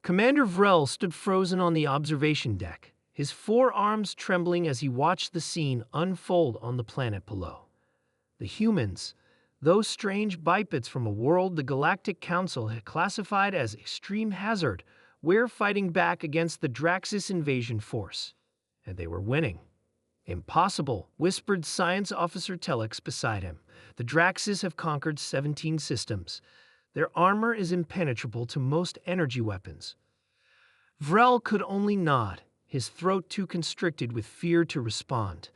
Commander Vrel stood frozen on the observation deck, his forearms trembling as he watched the scene unfold on the planet below. The humans, those strange bipeds from a world the Galactic Council had classified as extreme hazard, were fighting back against the Draxis invasion force. And they were winning. "Impossible," whispered Science Officer Telex beside him. "The Draxis have conquered 17 systems. Their armor is impenetrable to most energy weapons." Vrel could only nod, his throat too constricted with fear to respond.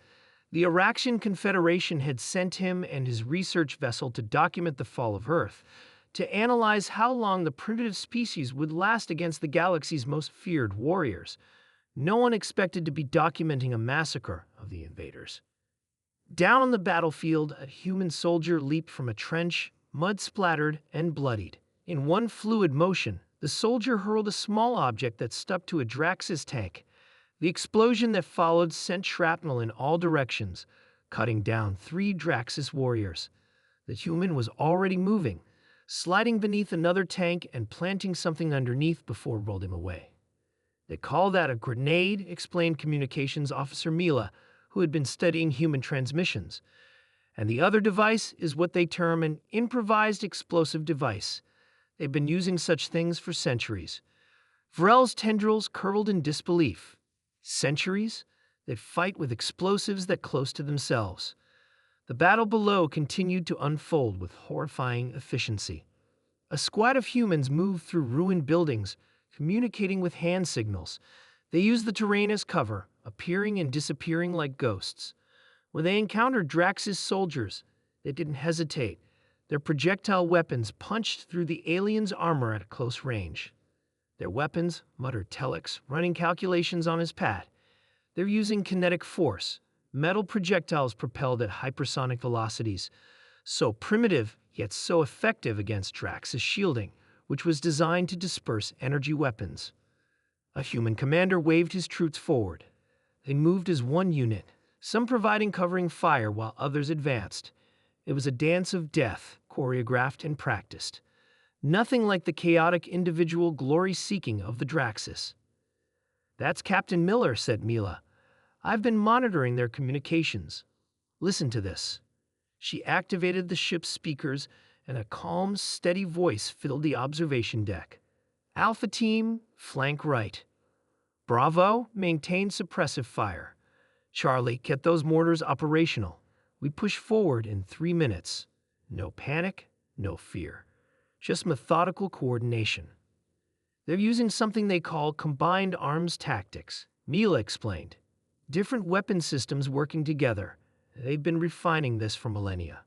The Araxian Confederation had sent him and his research vessel to document the fall of Earth, to analyze how long the primitive species would last against the galaxy's most feared warriors. No one expected to be documenting a massacre of the invaders. Down on the battlefield, a human soldier leaped from a trench, mud-splattered and bloodied. In one fluid motion, the soldier hurled a small object that stuck to a Draxis tank. The explosion that followed sent shrapnel in all directions, cutting down 3 Draxis warriors. The human was already moving, sliding beneath another tank and planting something underneath before rolling away. "They call that a grenade," explained Communications Officer Mila, who had been studying human transmissions. "And the other device is what they term an improvised explosive device. They've been using such things for centuries." Vrel's tendrils curled in disbelief. Centuries? They'd fight with explosives that close to themselves. The battle below continued to unfold with horrifying efficiency. A squad of humans moved through ruined buildings, communicating with hand signals. They used the terrain as cover, appearing and disappearing like ghosts. When they encountered Draxis soldiers, they didn't hesitate. Their projectile weapons punched through the aliens' armor at close range. "Their weapons," muttered Telex, running calculations on his pad. "They're using kinetic force, metal projectiles propelled at hypersonic velocities. So primitive, yet so effective against Drax's shielding, which was designed to disperse energy weapons." A human commander waved his troops forward. They moved as one unit, some providing covering fire while others advanced. It was a dance of death, choreographed and practiced. Nothing like the chaotic individual glory-seeking of the Draxis. "That's Captain Miller," said Mila. "I've been monitoring their communications. Listen to this." She activated the ship's speakers, and a calm, steady voice filled the observation deck. "Alpha Team, flank right. Bravo, maintain suppressive fire. Charlie, get those mortars operational. We push forward in 3 minutes. No panic, no fear. Just methodical coordination." "They're using something they call combined arms tactics," Mila explained. "Different weapon systems working together. They've been refining this for millennia."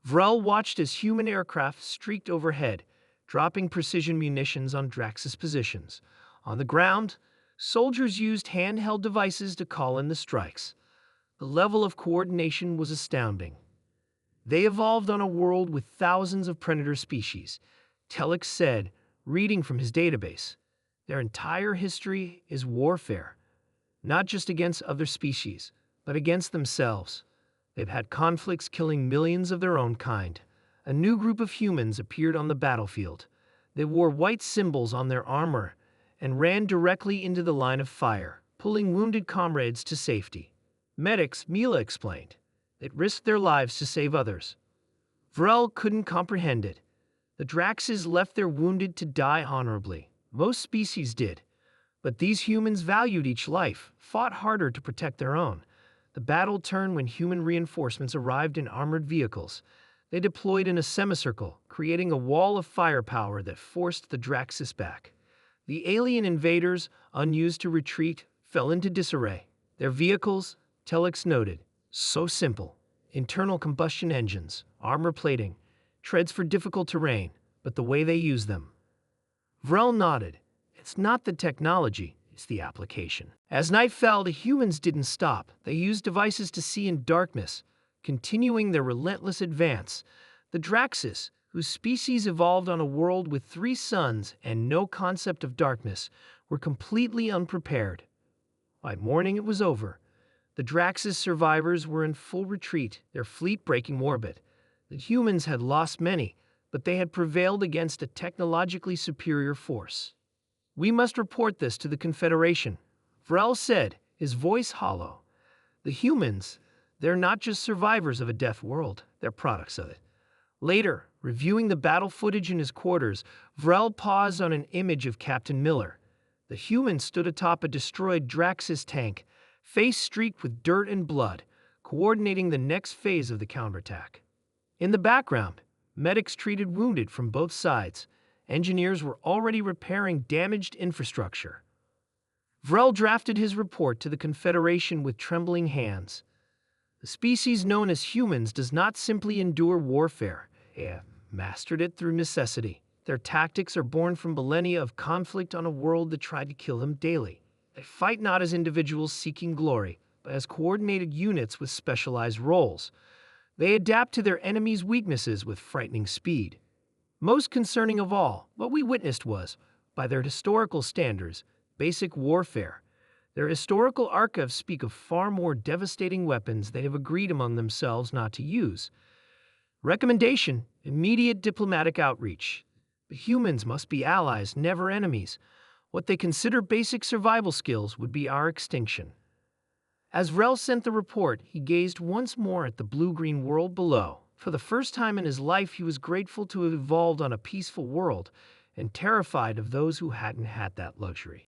Vrel watched as human aircraft streaked overhead, dropping precision munitions on Draxis positions. On the ground, soldiers used handheld devices to call in the strikes. The level of coordination was astounding. "They evolved on a world with thousands of predator species," Telex said, reading from his database. "Their entire history is warfare, not just against other species, but against themselves. They've had conflicts killing millions of their own kind. A new group of humans appeared on the battlefield. They wore white symbols on their armor and ran directly into the line of fire, pulling wounded comrades to safety. Medics," Mila explained. "They'd risked their lives to save others." Vrel couldn't comprehend it. The Draxis left their wounded to die honorably. Most species did. But these humans valued each life, fought harder to protect their own. The battle turned when human reinforcements arrived in armored vehicles. They deployed in a semicircle, creating a wall of firepower that forced the Draxis back. The alien invaders, unused to retreat, fell into disarray. Their vehicles, Telex noted, so simple. Internal combustion engines, armor plating, treads for difficult terrain, but the way they use them. Vrel nodded. It's not the technology, it's the application. As night fell, the humans didn't stop. They used devices to see in darkness, continuing their relentless advance. The Draxis, whose species evolved on a world with 3 suns and no concept of darkness, were completely unprepared. By morning it was over. The Draxis survivors were in full retreat, their fleet breaking orbit. The humans had lost many, but they had prevailed against a technologically superior force. We must report this to the Confederation, Vrel said, his voice hollow. The humans, they're not just survivors of a death world, they're products of it. Later, reviewing the battle footage in his quarters, Vrel paused on an image of Captain Miller. The human stood atop a destroyed Draxus tank, face streaked with dirt and blood, coordinating the next phase of the counterattack. In the background, medics treated wounded from both sides. Engineers were already repairing damaged infrastructure. Vrel drafted his report to the Confederation with trembling hands. The species known as humans does not simply endure warfare. They mastered it through necessity. Their tactics are born from millennia of conflict on a world that tried to kill them daily. They fight not as individuals seeking glory, but as coordinated units with specialized roles. They adapt to their enemies' weaknesses with frightening speed. Most concerning of all, what we witnessed was, by their historical standards, basic warfare. Their historical archives speak of far more devastating weapons they have agreed among themselves not to use. Recommendation: immediate diplomatic outreach. The humans must be allies, never enemies. What they consider basic survival skills would be our extinction. As Vrel sent the report, he gazed once more at the blue-green world below. For the first time in his life, he was grateful to have evolved on a peaceful world and terrified of those who hadn't had that luxury.